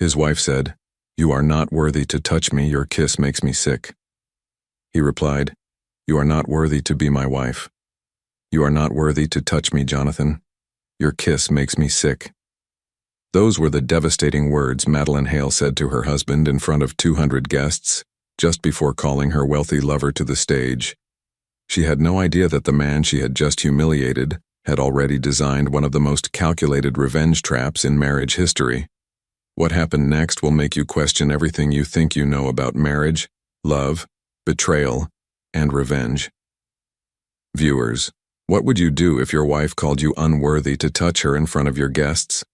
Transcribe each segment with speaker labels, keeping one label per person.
Speaker 1: His wife said, "You are not worthy to touch me, your kiss makes me sick." He replied, "You are not worthy to be my wife. You are not worthy to touch me, Jonathan. Your kiss makes me sick." Those were the devastating words Madeleine Hale said to her husband in front of 200 guests, just before calling her wealthy lover to the stage. She had no idea that the man she had just humiliated had already designed one of the most calculated revenge traps in marriage history. What happened next will make you question everything you think you know about marriage, love, betrayal, and revenge. Viewers, what would you do if your wife called you unworthy to touch her in front of your guests?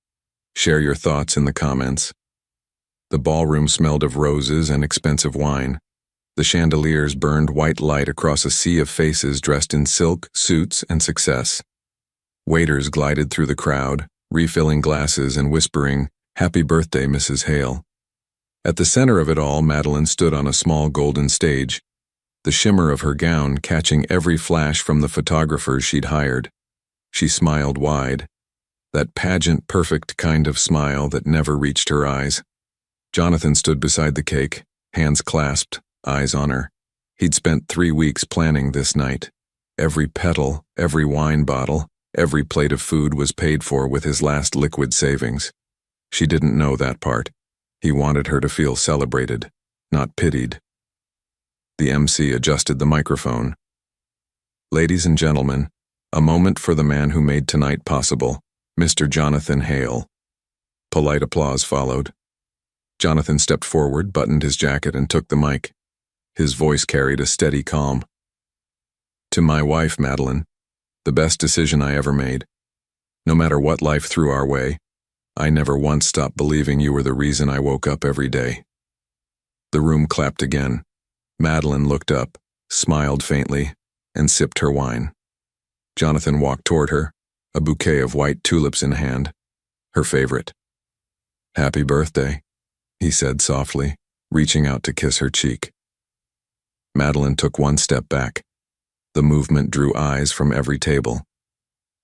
Speaker 1: Share your thoughts in the comments. The ballroom smelled of roses and expensive wine. The chandeliers burned white light across a sea of faces dressed in silk, suits, and success. Waiters glided through the crowd, refilling glasses and whispering, "Happy birthday, Mrs. Hale." At the center of it all, Madeleine stood on a small golden stage, the shimmer of her gown catching every flash from the photographers she'd hired. She smiled wide, that pageant-perfect kind of smile that never reached her eyes. Jonathan stood beside the cake, hands clasped, eyes on her. He'd spent 3 weeks planning this night. Every petal, every wine bottle, every plate of food was paid for with his last liquid savings. She didn't know that part. He wanted her to feel celebrated, not pitied. The MC adjusted the microphone. "Ladies and gentlemen, a moment for the man who made tonight possible, Mr. Jonathan Hale." Polite applause followed. Jonathan stepped forward, buttoned his jacket, and took the mic. His voice carried a steady calm. "To my wife, Madeleine, the best decision I ever made. No matter what life threw our way, I never once stopped believing you were the reason I woke up every day." The room clapped again. Madeleine looked up, smiled faintly, and sipped her wine. Jonathan walked toward her, a bouquet of white tulips in hand, her favorite. "Happy birthday," he said softly, reaching out to kiss her cheek. Madeleine took one step back. The movement drew eyes from every table.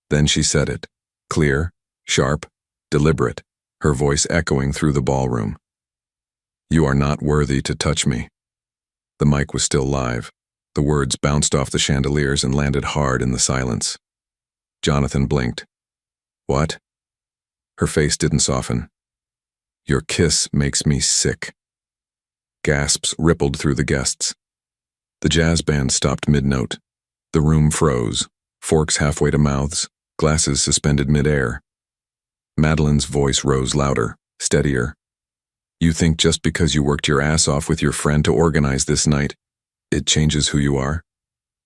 Speaker 1: Then she said it, clear, sharp, deliberate, her voice echoing through the ballroom. "You are not worthy to touch me." The mic was still live. The words bounced off the chandeliers and landed hard in the silence. Jonathan blinked. "What?" Her face didn't soften. "Your kiss makes me sick." Gasps rippled through the guests. The jazz band stopped mid-note. The room froze, forks halfway to mouths, glasses suspended mid-air. Madeleine's voice rose louder, steadier. "You think just because you worked your ass off with your friend to organize this night, it changes who you are?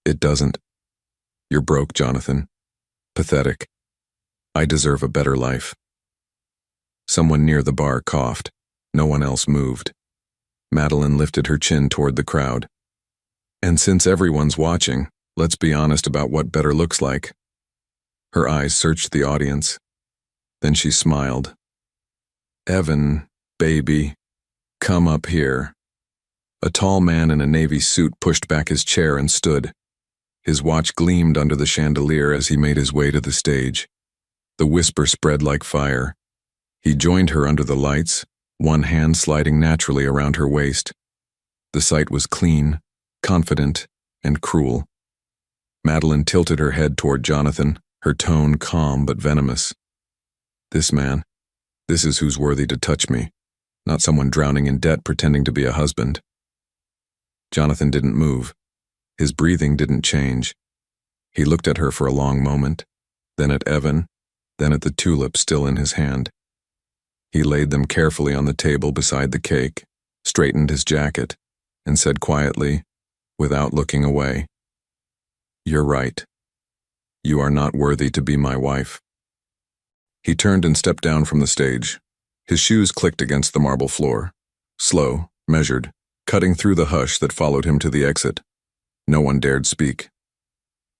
Speaker 1: It doesn't. You're broke, Jonathan. Pathetic. I deserve a better life." Someone near the bar coughed. No one else moved. Madeleine lifted her chin toward the crowd. "And since everyone's watching, let's be honest about what better looks like." Her eyes searched the audience. Then she smiled. "Evan, baby, come up here." A tall man in a navy suit pushed back his chair and stood. His watch gleamed under the chandelier as he made his way to the stage. The whisper spread like fire. He joined her under the lights, one hand sliding naturally around her waist. The sight was clean, confident, and cruel. Madeleine tilted her head toward Jonathan, her tone calm but venomous. "This man, this is who's worthy to touch me, not someone drowning in debt pretending to be a husband." Jonathan didn't move. His breathing didn't change. He looked at her for a long moment, then at Evan, then at the tulip still in his hand. He laid them carefully on the table beside the cake, straightened his jacket, and said quietly, without looking away, "You're right. You are not worthy to be my wife." He turned and stepped down from the stage. His shoes clicked against the marble floor. Slow, measured, cutting through the hush that followed him to the exit. No one dared speak.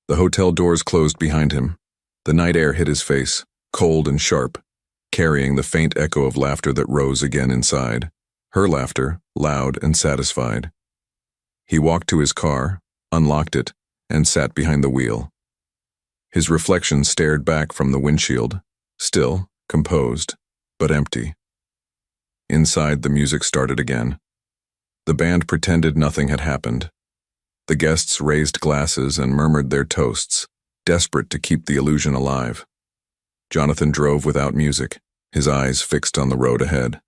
Speaker 1: The hotel doors closed behind him. The night air hit his face, cold and sharp, carrying the faint echo of laughter that rose again inside. Her laughter, loud and satisfied. He walked to his car, unlocked it, and sat behind the wheel. His reflection stared back from the windshield, still, composed, but empty. Inside, the music started again. The band pretended nothing had happened. The guests raised glasses and murmured their toasts, desperate to keep the illusion alive. Jonathan drove without music, his eyes fixed on the road ahead.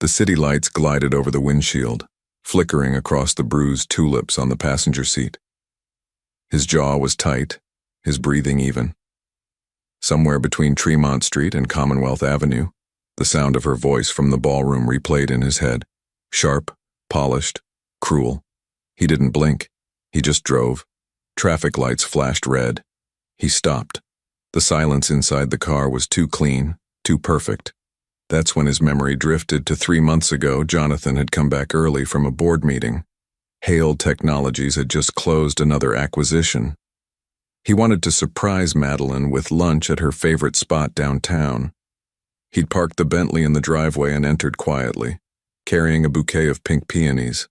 Speaker 1: The city lights glided over the windshield, flickering across the bruised tulips on the passenger seat. His jaw was tight, his breathing even. Somewhere between Tremont Street and Commonwealth Avenue, the sound of her voice from the ballroom replayed in his head, sharp, polished, cruel. He didn't blink. He just drove. Traffic lights flashed red. He stopped. The silence inside the car was too clean, too perfect. That's when his memory drifted to 3 months ago. Jonathan had come back early from a board meeting. Hale Technologies had just closed another acquisition. He wanted to surprise Madeline with lunch at her favorite spot downtown. He'd parked the Bentley in the driveway and entered quietly, carrying a bouquet of pink peonies.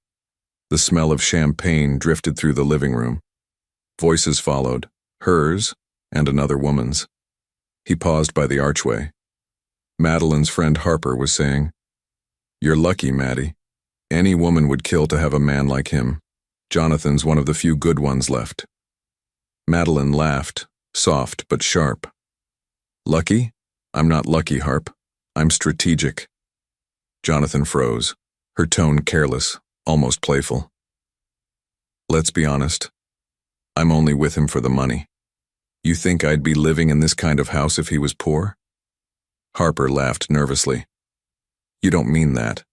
Speaker 1: The smell of champagne drifted through the living room. Voices followed, hers and another woman's. He paused by the archway. Madeline's friend Harper was saying, "You're lucky, Maddie. Any woman would kill to have a man like him. Jonathan's one of the few good ones left." Madeline laughed, soft but sharp. "Lucky? I'm not lucky, Harp. I'm strategic." Jonathan froze, her tone careless, almost playful. "Let's be honest. I'm only with him for the money. You think I'd be living in this kind of house if he was poor?" Harper laughed nervously. "You don't mean that."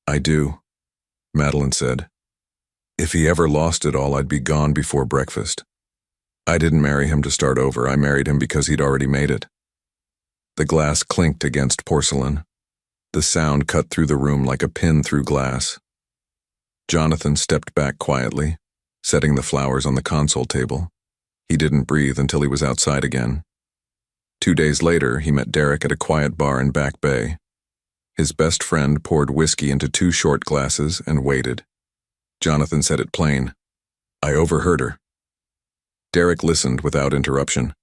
Speaker 1: "I do," Madeline said. "If he ever lost it all, I'd be gone before breakfast. I didn't marry him to start over. I married him because he'd already made it." The glass clinked against porcelain. The sound cut through the room like a pin through glass. Jonathan stepped back quietly, setting the flowers on the console table. He didn't breathe until he was outside again. 2 days later, he met Derek at a quiet bar in Back Bay. His best friend poured whiskey into 2 short glasses and waited. Jonathan said it plain, "I overheard her." Derek listened without interruption.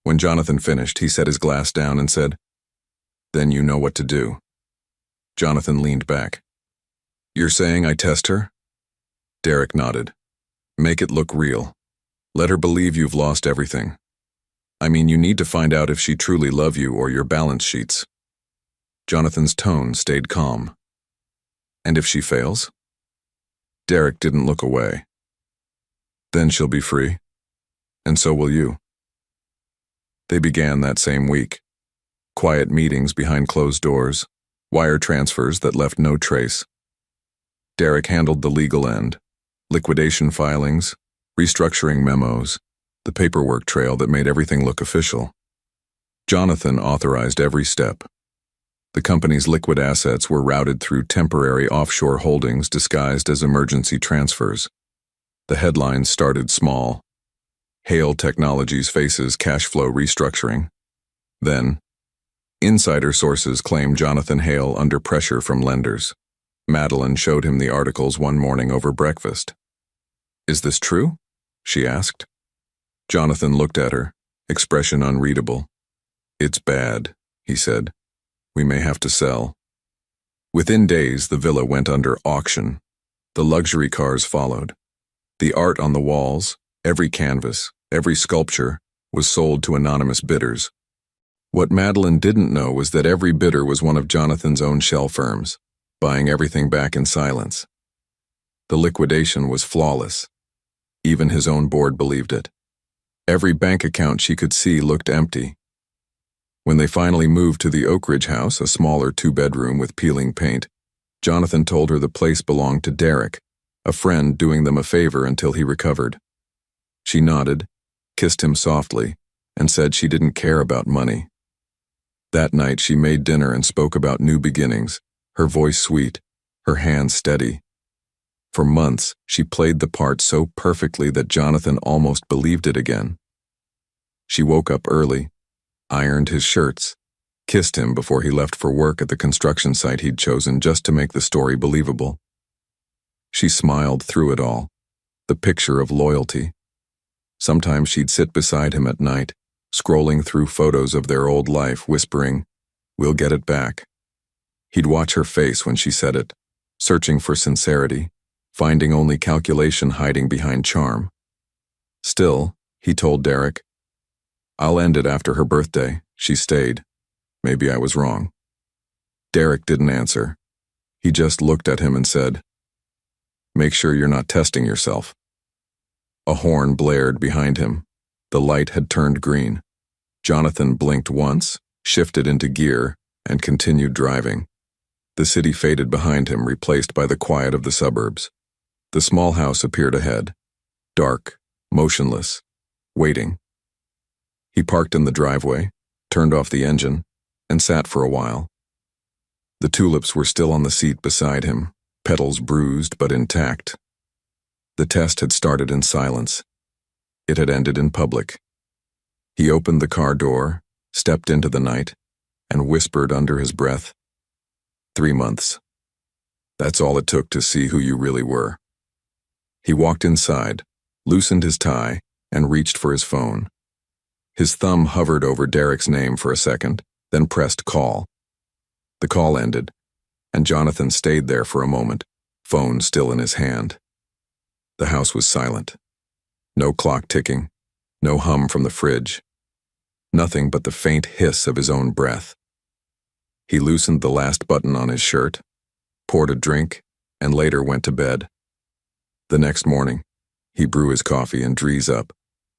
Speaker 1: When Jonathan finished, he set his glass down and said, "Then you know what to do." Jonathan leaned back. "You're saying I test her?" Derek nodded. "Make it look real. Let her believe you've lost everything. I mean, you need to find out if she truly loves you or your balance sheets." Jonathan's tone stayed calm. "And if she fails?" Derek didn't look away. "Then she'll be free. And so will you." They began that same week. Quiet meetings behind closed doors, wire transfers that left no trace. Derek handled the legal end, liquidation filings, restructuring memos, the paperwork trail that made everything look official. Jonathan authorized every step. The company's liquid assets were routed through temporary offshore holdings disguised as emergency transfers. The headlines started small. Hale Technologies faces cash flow restructuring. Then, insider sources claimed Jonathan Hale under pressure from lenders. Madeline showed him the articles one morning over breakfast. "Is this true?" she asked. Jonathan looked at her, expression unreadable. "It's bad," he said. "We may have to sell." Within days, the villa went under auction. The luxury cars followed. The art on the walls, every canvas, every sculpture, was sold to anonymous bidders. What Madeline didn't know was that every bidder was one of Jonathan's own shell firms, buying everything back in silence. The liquidation was flawless. Even his own board believed it. Every bank account she could see looked empty. When they finally moved to the Oak Ridge house, a smaller 2-bedroom with peeling paint, Jonathan told her the place belonged to Derek, a friend doing them a favor until he recovered. She nodded, kissed him softly, and said she didn't care about money. That night she made dinner and spoke about new beginnings, her voice sweet, her hands steady. For months, she played the part so perfectly that Jonathan almost believed it again. She woke up early, ironed his shirts, kissed him before he left for work at the construction site he'd chosen just to make the story believable. She smiled through it all, the picture of loyalty. Sometimes she'd sit beside him at night, scrolling through photos of their old life, whispering, "We'll get it back." He'd watch her face when she said it, searching for sincerity, finding only calculation hiding behind charm. Still, he told Derek, "I'll end it after her birthday. She stayed. Maybe I was wrong." Derek didn't answer. He just looked at him and said, "Make sure you're not testing yourself." A horn blared behind him. The light had turned green. Jonathan blinked once, shifted into gear, and continued driving. The city faded behind him, replaced by the quiet of the suburbs. The small house appeared ahead, dark, motionless, waiting. He parked in the driveway, turned off the engine, and sat for a while. The tulips were still on the seat beside him, petals bruised but intact. The test had started in silence. It had ended in public. He opened the car door, stepped into the night, and whispered under his breath, 3 months. That's all it took to see who you really were. He walked inside, loosened his tie, and reached for his phone. His thumb hovered over Derek's name for a second, then pressed call. The call ended, and Jonathan stayed there for a moment, phone still in his hand. The house was silent. No clock ticking, no hum from the fridge. Nothing but the faint hiss of his own breath. He loosened the last button on his shirt, poured a drink, and later went to bed. The next morning, he brew his coffee and drees up.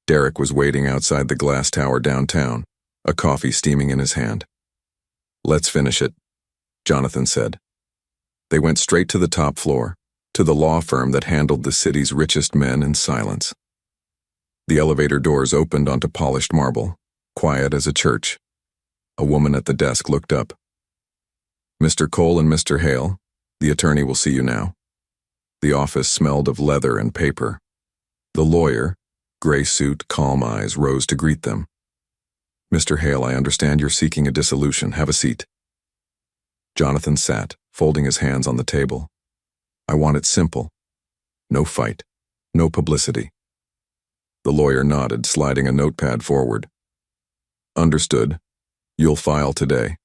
Speaker 1: Derek was waiting outside the glass tower downtown, a coffee steaming in his hand. "Let's finish it," Jonathan said. They went straight to the top floor, to the law firm that handled the city's richest men in silence. The elevator doors opened onto polished marble, quiet as a church. A woman at the desk looked up. "Mr. Cole and Mr. Hale, the attorney will see you now." The office smelled of leather and paper. The lawyer, gray suit, calm eyes, rose to greet them. "Mr. Hale, I understand you're seeking a dissolution. Have a seat." Jonathan sat, folding his hands on the table. "I want it simple. No fight. No publicity." The lawyer nodded, sliding a notepad forward. "Understood. You'll file today.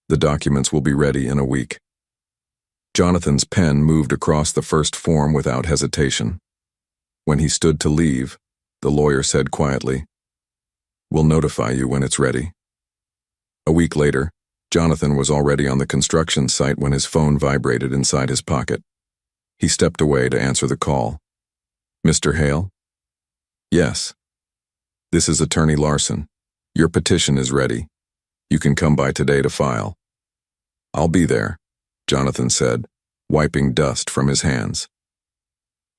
Speaker 1: The documents will be ready in a week." Jonathan's pen moved across the first form without hesitation. When he stood to leave, the lawyer said quietly, "We'll notify you when it's ready." A week later, Jonathan was already on the construction site when his phone vibrated inside his pocket. He stepped away to answer the call. "Mr. Hale?" "Yes." "This is Attorney Larson. Your petition is ready. You can come by today to file." "I'll be there," Jonathan said, wiping dust from his hands.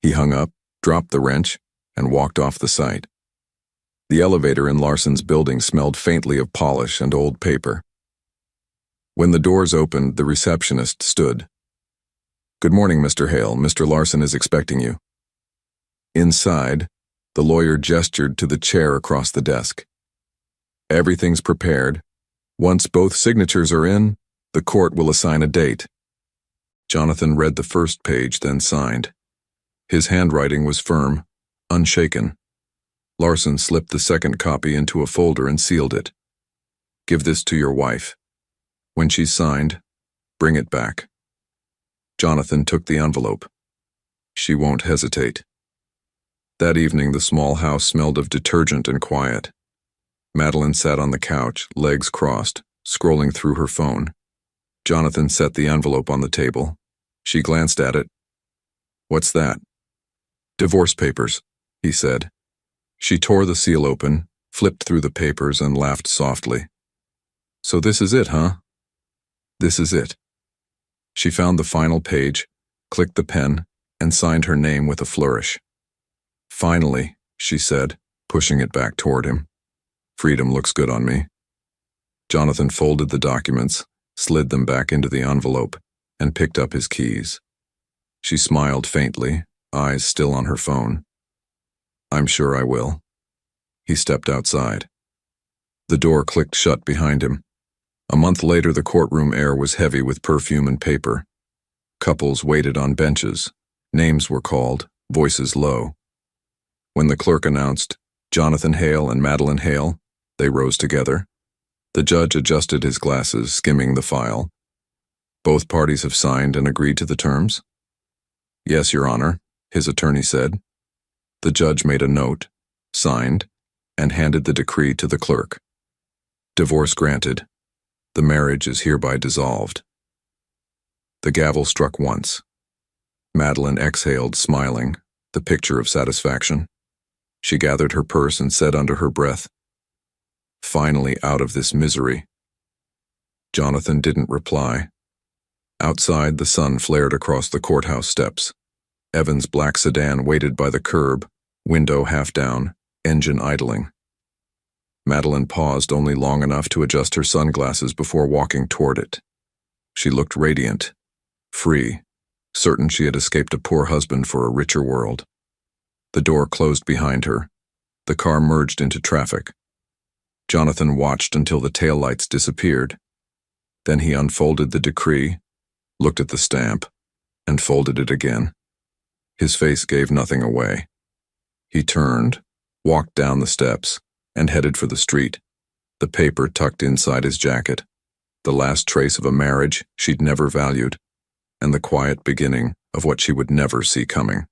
Speaker 1: He hung up, dropped the wrench, and walked off the site. The elevator in Larson's building smelled faintly of polish and old paper. When the doors opened, the receptionist stood. "Good morning, Mr. Hale. Mr. Larson is expecting you." Inside, the lawyer gestured to the chair across the desk. "Everything's prepared. Once both signatures are in, the court will assign a date." Jonathan read the first page, then signed. His handwriting was firm, unshaken. Larson slipped the second copy into a folder and sealed it. "Give this to your wife. When she's signed, bring it back." Jonathan took the envelope. "She won't hesitate." That evening, the small house smelled of detergent and quiet. Madeline sat on the couch, legs crossed, scrolling through her phone. Jonathan set the envelope on the table. She glanced at it. "What's that?" "Divorce papers," he said. She tore the seal open, flipped through the papers, and laughed softly. "So this is it, huh?" "This is it." She found the final page, clicked the pen, and signed her name with a flourish. "Finally," she said, pushing it back toward him. "Freedom looks good on me." Jonathan folded the documents, slid them back into the envelope, and picked up his keys. She smiled faintly, eyes still on her phone. "I'm sure I will." He stepped outside. The door clicked shut behind him. A month later, the courtroom air was heavy with perfume and paper. Couples waited on benches. Names were called, voices low. When the clerk announced, "Jonathan Hale and Madeline Hale," they rose together. The judge adjusted his glasses, skimming the file. Both parties have signed and agreed to the terms? Yes, Your Honor, his attorney said. The judge made a note, signed, and handed the decree to the clerk. Divorce granted. The marriage is hereby dissolved. The gavel struck once. Madeline exhaled, smiling, the picture of satisfaction. She gathered her purse and said under her breath, "Finally out of this misery." Jonathan didn't reply. Outside, the sun flared across the courthouse steps. Evan's black sedan waited by the curb, window half down, engine idling. Madeline paused only long enough to adjust her sunglasses before walking toward it. She looked radiant, free, certain she had escaped a poor husband for a richer world. The door closed behind her. The car merged into traffic. Jonathan watched until the taillights disappeared. Then he unfolded the decree, looked at the stamp, and folded it again. His face gave nothing away. He turned, walked down the steps, and headed for the street, the paper tucked inside his jacket, the last trace of a marriage she'd never valued, and the quiet beginning of what she would never see coming.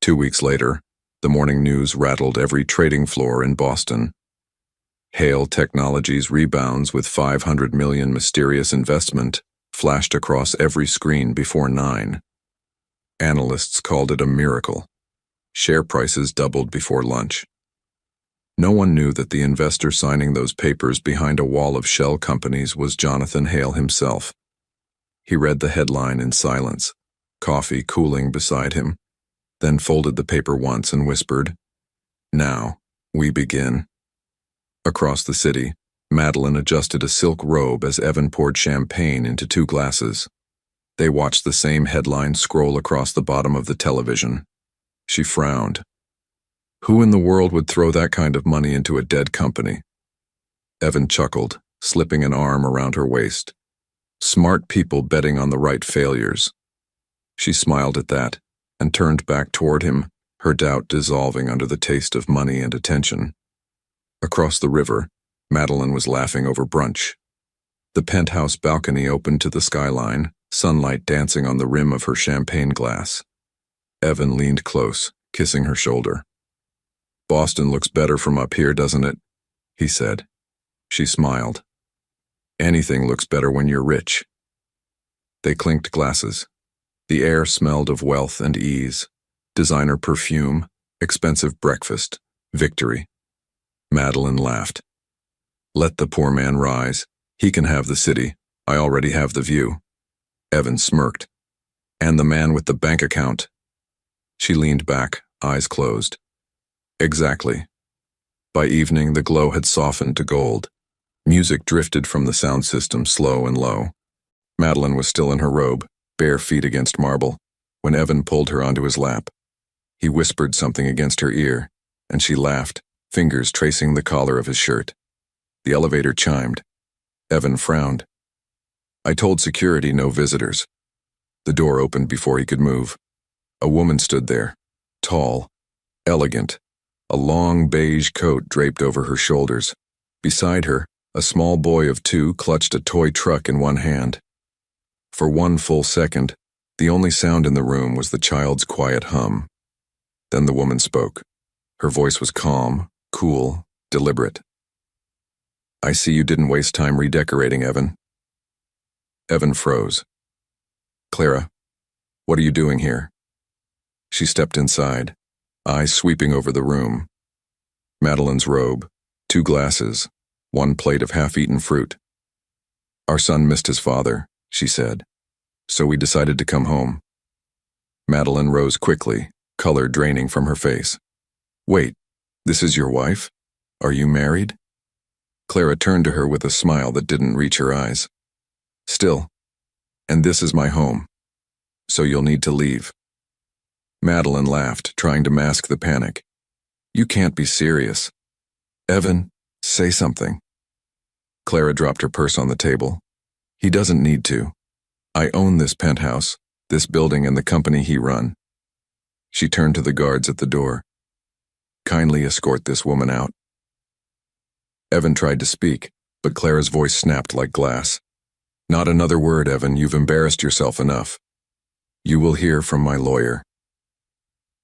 Speaker 1: 2 weeks later, the morning news rattled every trading floor in Boston. Hale Technologies rebounds with $500 million mysterious investment flashed across every screen before 9. Analysts called it a miracle. Share prices doubled before lunch. No one knew that the investor signing those papers behind a wall of shell companies was Jonathan Hale himself. He read the headline in silence, coffee cooling beside him, then folded the paper once and whispered, "Now, we begin." Across the city, Madeline adjusted a silk robe as Evan poured champagne into 2 glasses. They watched the same headline scroll across the bottom of the television. She frowned. Who in the world would throw that kind of money into a dead company? Evan chuckled, slipping an arm around her waist. Smart people betting on the right failures. She smiled at that and turned back toward him, her doubt dissolving under the taste of money and attention. Across the river, Madeline was laughing over brunch. The penthouse balcony opened to the skyline, sunlight dancing on the rim of her champagne glass. Evan leaned close, kissing her shoulder. "Boston looks better from up here, doesn't it?" he said. She smiled. "Anything looks better when you're rich." They clinked glasses. The air smelled of wealth and ease, designer perfume, expensive breakfast, victory. Madeline laughed. "Let the poor man rise. He can have the city. I already have the view." Evan smirked. "And the man with the bank account." She leaned back, eyes closed. Exactly. By evening, the glow had softened to gold. Music drifted from the sound system slow and low. Madeline was still in her robe, bare feet against marble, when Evan pulled her onto his lap. He whispered something against her ear, and she laughed, fingers tracing the collar of his shirt. The elevator chimed. Evan frowned. "I told security no visitors." The door opened before he could move. A woman stood there, tall, elegant, a long beige coat draped over her shoulders. Beside her, a small boy of 2 clutched a toy truck in one hand. For 1 full second, the only sound in the room was the child's quiet hum. Then the woman spoke. Her voice was calm, cool, deliberate. "I see you didn't waste time redecorating, Evan." Evan froze. "Clara, what are you doing here?" She stepped inside, eyes sweeping over the room. Madeline's robe, 2 glasses, 1 plate of half-eaten fruit. "Our son missed his father," she said, "so we decided to come home." Madeline rose quickly, color draining from her face. "Wait, this is your wife? Are you married?" Clara turned to her with a smile that didn't reach her eyes. "Still, and this is my home, so you'll need to leave." Madeline laughed, trying to mask the panic. "You can't be serious. Evan, say something." Clara dropped her purse on the table. "He doesn't need to. I own this penthouse, this building, and the company he run." She turned to the guards at the door. "Kindly escort this woman out." Evan tried to speak, but Clara's voice snapped like glass. Not another word, Evan. You've embarrassed yourself enough. You will hear from my lawyer.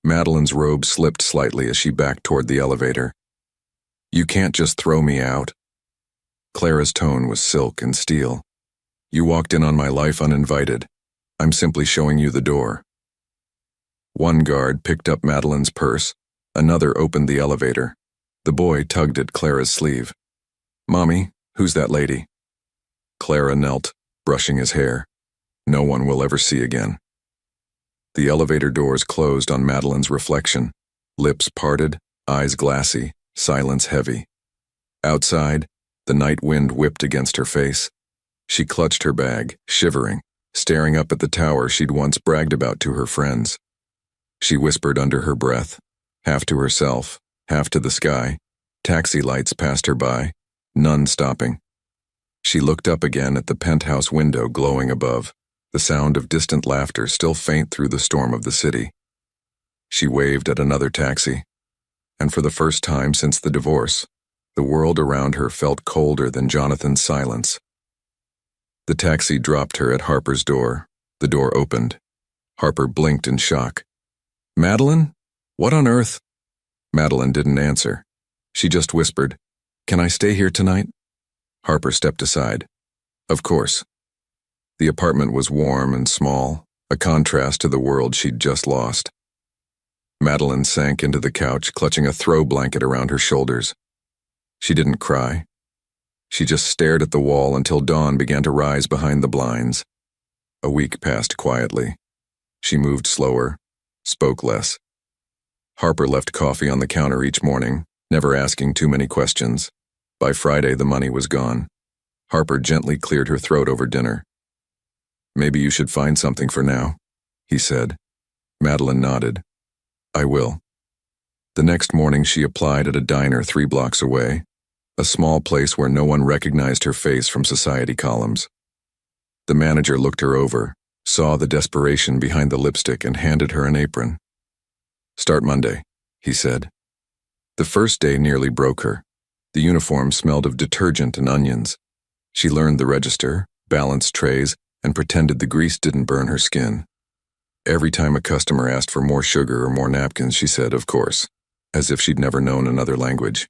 Speaker 1: Madeline's robe slipped slightly as she backed toward the elevator. You can't just throw me out. Clara's tone was silk and steel. You walked in on my life uninvited. I'm simply showing you the door. One guard picked up Madeline's purse. Another opened the elevator. The boy tugged at Clara's sleeve. Mommy, who's that lady? Clara knelt, brushing his hair. No one will ever see again. The elevator doors closed on Madeline's reflection. Lips parted, eyes glassy, silence heavy. Outside, the night wind whipped against her face. She clutched her bag, shivering, staring up at the tower she'd once bragged about to her friends. She whispered under her breath, half to herself, half to the sky. Taxi lights passed her by, none stopping. She looked up again at the penthouse window glowing above, the sound of distant laughter still faint through the storm of the city. She waved at another taxi, and for the first time since the divorce, the world around her felt colder than Jonathan's silence. The taxi dropped her at Harper's door. The door opened. Harper blinked in shock. Madeline? What on earth? Madeline didn't answer. She just whispered, Can I stay here tonight? Harper stepped aside. Of course. The apartment was warm and small, a contrast to the world she'd just lost. Madeline sank into the couch, clutching a throw blanket around her shoulders. She didn't cry. She just stared at the wall until dawn began to rise behind the blinds. A week passed quietly. She moved slower, spoke less. Harper left coffee on the counter each morning, never asking too many questions. By Friday, the money was gone. Harper gently cleared her throat over dinner. Maybe you should find something for now, he said. Madeline nodded. I will. The next morning she applied at a diner 3 blocks away, a small place where no one recognized her face from society columns. The manager looked her over, saw the desperation behind the lipstick, and handed her an apron. Start Monday, he said. The first day nearly broke her. The uniform smelled of detergent and onions. She learned the register, balanced trays, and pretended the grease didn't burn her skin. Every time a customer asked for more sugar or more napkins, she said, of course, as if she'd never known another language.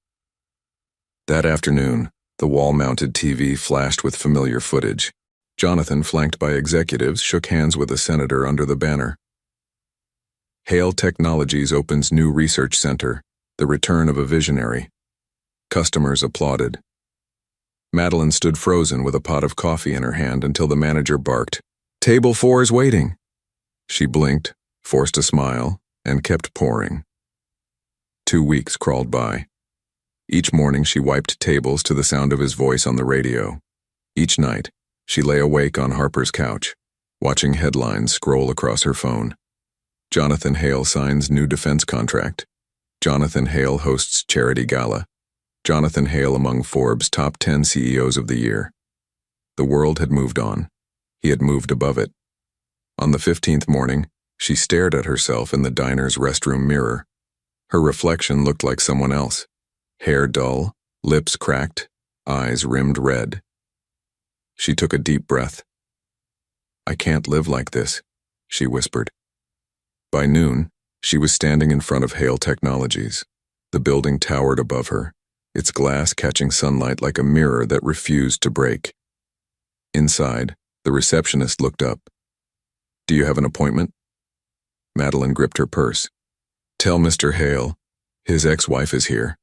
Speaker 1: That afternoon, the wall-mounted TV flashed with familiar footage. Jonathan, flanked by executives, shook hands with a senator under the banner. Hale Technologies opens new research center, the return of a visionary. Customers applauded. Madeline stood frozen with a pot of coffee in her hand until the manager barked, Table 4 is waiting. She blinked, forced a smile, and kept pouring. 2 weeks crawled by. Each morning she wiped tables to the sound of his voice on the radio. Each night, she lay awake on Harper's couch, watching headlines scroll across her phone. Jonathan Hale signs new defense contract. Jonathan Hale hosts charity gala. Jonathan Hale among Forbes' top 10 CEOs of the year. The world had moved on. He had moved above it. On the 15th morning, she stared at herself in the diner's restroom mirror. Her reflection looked like someone else. Hair dull, lips cracked, eyes rimmed red. She took a deep breath. I can't live like this, she whispered. By noon, she was standing in front of Hale Technologies. The building towered above her, its glass catching sunlight like a mirror that refused to break. Inside, the receptionist looked up. Do you have an appointment? Madeline gripped her purse. Tell Mr. Hale, his ex-wife is here.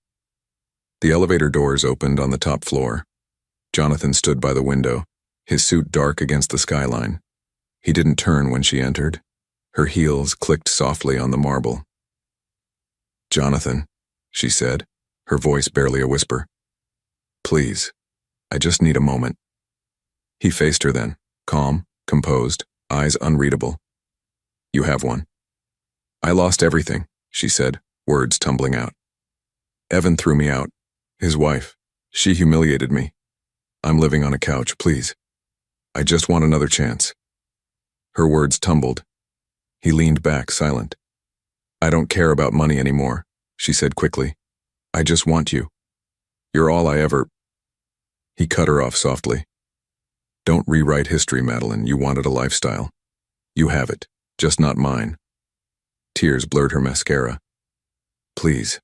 Speaker 1: The elevator doors opened on the top floor. Jonathan stood by the window, his suit dark against the skyline. He didn't turn when she entered. Her heels clicked softly on the marble. Jonathan, she said, her voice barely a whisper. Please, I just need a moment. He faced her then, calm, composed, eyes unreadable. You have one. I lost everything, she said, words tumbling out. Evan threw me out. His wife. She humiliated me. I'm living on a couch, please. I just want another chance. Her words tumbled. He leaned back, silent. I don't care about money anymore, she said quickly. I just want you. You're all I ever... He cut her off softly. Don't rewrite history, Madeline. You wanted a lifestyle. You have it, just not mine. Tears blurred her mascara. Please.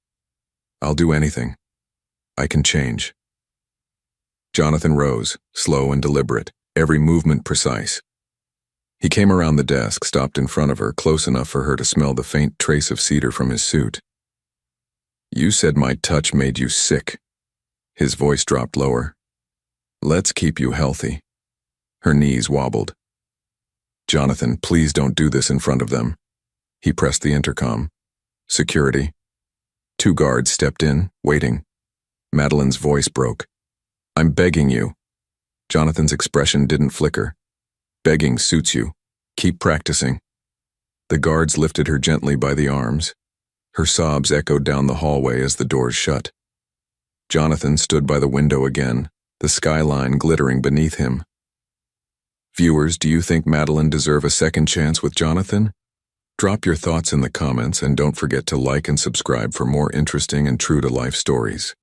Speaker 1: I'll do anything. I can change. Jonathan rose, slow and deliberate, every movement precise. He came around the desk, stopped in front of her, close enough for her to smell the faint trace of cedar from his suit. You said my touch made you sick. His voice dropped lower. Let's keep you healthy. Her knees wobbled. Jonathan, please don't do this in front of them. He pressed the intercom. Security. 2 guards stepped in, waiting. Madeline's voice broke. I'm begging you. Jonathan's expression didn't flicker. Begging suits you. Keep practicing. The guards lifted her gently by the arms. Her sobs echoed down the hallway as the doors shut. Jonathan stood by the window again, the skyline glittering beneath him. Viewers, do you think Madeline deserves a second chance with Jonathan? Drop your thoughts in the comments and don't forget to like and subscribe for more interesting and true-to-life stories.